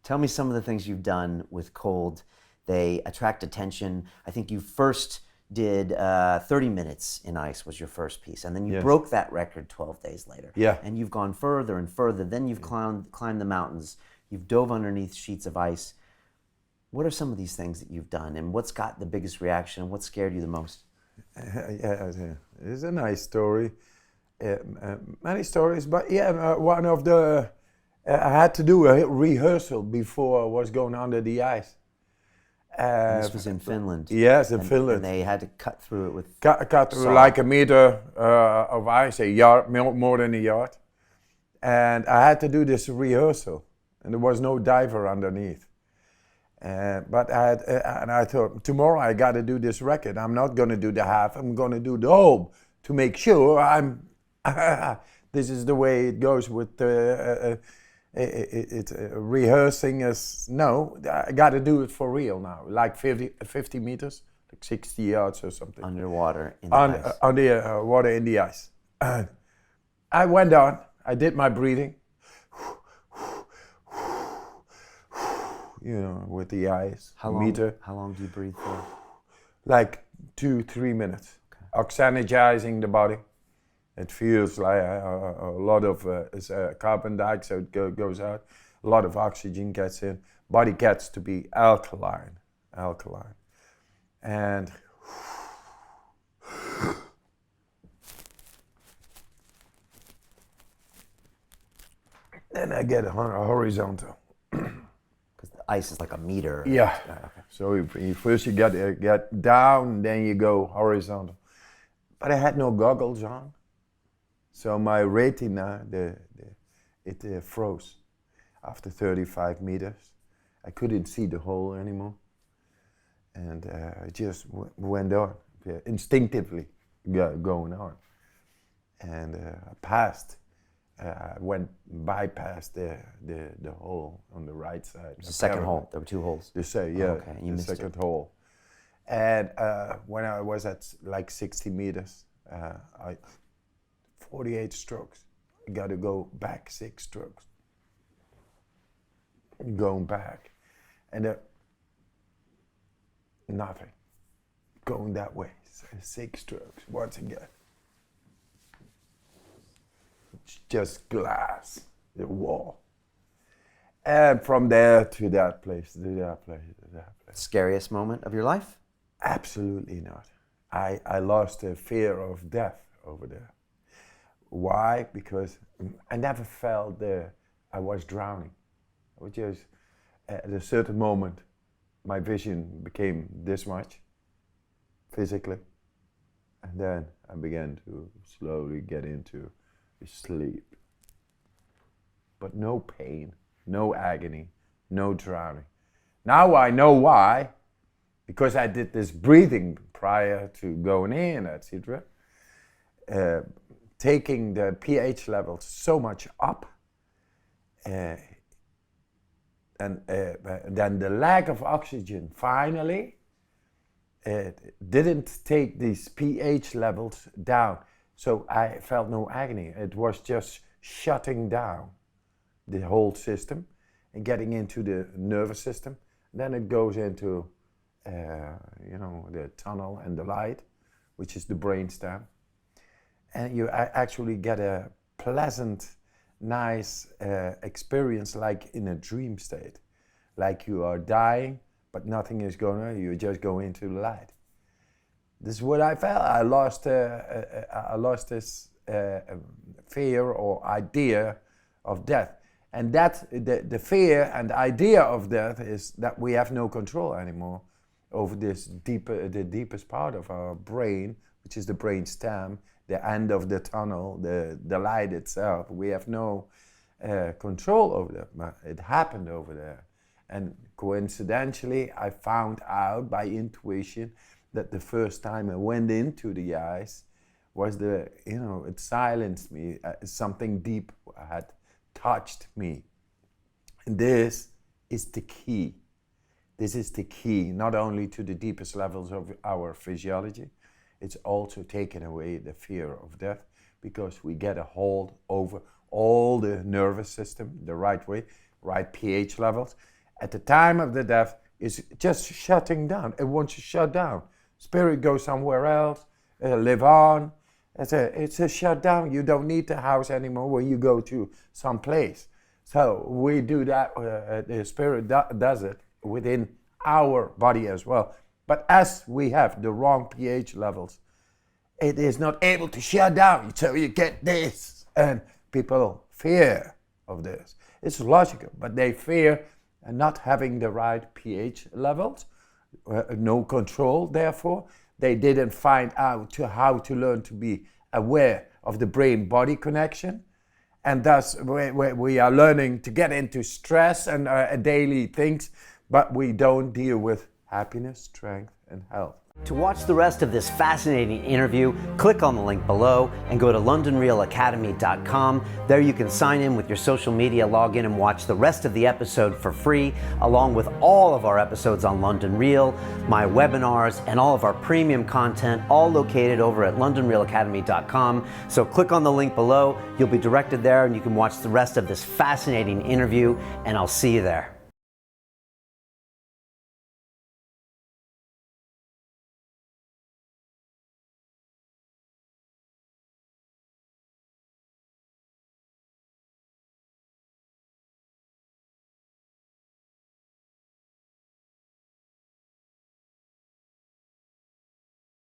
Tell me some of the things you've done with cold. They attract attention. I think you first did 30 minutes in ice was your first piece, and then you broke that record 12 days later. Yeah. And you've gone further and further. Then you've climbed the mountains. You've dove underneath sheets of ice. What are some of these things that you've done, and what's got the biggest reaction? What scared you the most? It's a nice story. Many stories, but one of the I had to do a rehearsal before I was going under the ice. This was in Finland. Yes, in Finland. And they had to cut through it with cut through like a meter of ice, a yard, more than a yard, and I had to do this rehearsal, and there was no diver underneath. But I thought, tomorrow I got to do this record. I'm not going to do the half. I'm going to do the whole to make sure I'm. This is the way it goes with rehearsing. I got to do it for real now. Like 50 meters, like 60 yards or something. Underwater in the ice. Under water in the ice. I went on. I did my breathing. With the ice. How long do you breathe for? Like 2-3 minutes. Okay. Oxygenizing the body. It feels like a lot of carbon dioxide goes out. A lot of oxygen gets in. Body gets to be alkaline. And then I get horizontal. Ice is like a meter. Yeah. Okay. So first you get down, then you go horizontal. But I had no goggles on, so my retina, it froze after 35 meters. I couldn't see the hole anymore, and I just went on, instinctively going on, and I passed. I bypassed the hole on the right side. The second hole. There were two holes. The second hole. And when I was at like 60 meters, 48 strokes. I got to go back 6 strokes. Going back, and nothing. Going that way, 6 strokes once again. Just glass, the wall. And from there to that place, to that place. Scariest moment of your life? Absolutely not. I lost the fear of death over there. Why? Because I never felt I was drowning. I was just, at a certain moment, my vision became this much, physically. And then I began to slowly get into sleep. But no pain, no agony, no drowning. Now I know why, because I did this breathing prior to going in, etc. Taking the pH levels so much up, and then the lack of oxygen finally didn't take these pH levels down. So I felt no agony. It was just shutting down the whole system and getting into the nervous system. Then it goes into, the tunnel and the light, which is the brainstem. And you actually get a pleasant, nice experience like in a dream state. Like you are dying, but nothing is going on. You just go into the light. This is what I felt. I lost this fear or idea of death, and that the fear and idea of death is that we have no control anymore over this the deepest part of our brain, which is the brain stem, the end of the tunnel, the light itself. We have no control over that. But it happened over there, and coincidentally, I found out by intuition that the first time I went into the ice was it silenced me. Something deep had touched me. And this is the key. This is the key, not only to the deepest levels of our physiology, it's also taken away the fear of death, because we get a hold over all the nervous system the right way, right pH levels, at the time of the death is just shutting down. It wants to shut down. Spirit goes somewhere else, live on. It's a shutdown. You don't need the house anymore when you go to some place. So we do that, the spirit does it within our body as well. But as we have the wrong pH levels, it is not able to shut down. So you get this. And people fear of this. It's logical, but they fear not having the right pH levels, no control, therefore. They didn't find out how to learn to be aware of the brain-body connection. And thus, we are learning to get into stress and daily things, but we don't deal with happiness, strength, and health. To watch the rest of this fascinating interview, click on the link below and go to londonrealacademy.com. There you can sign in with your social media, log in and watch the rest of the episode for free, along with all of our episodes on London Real, my webinars, and all of our premium content, all located over at londonrealacademy.com. So click on the link below, you'll be directed there and you can watch the rest of this fascinating interview, and I'll see you there.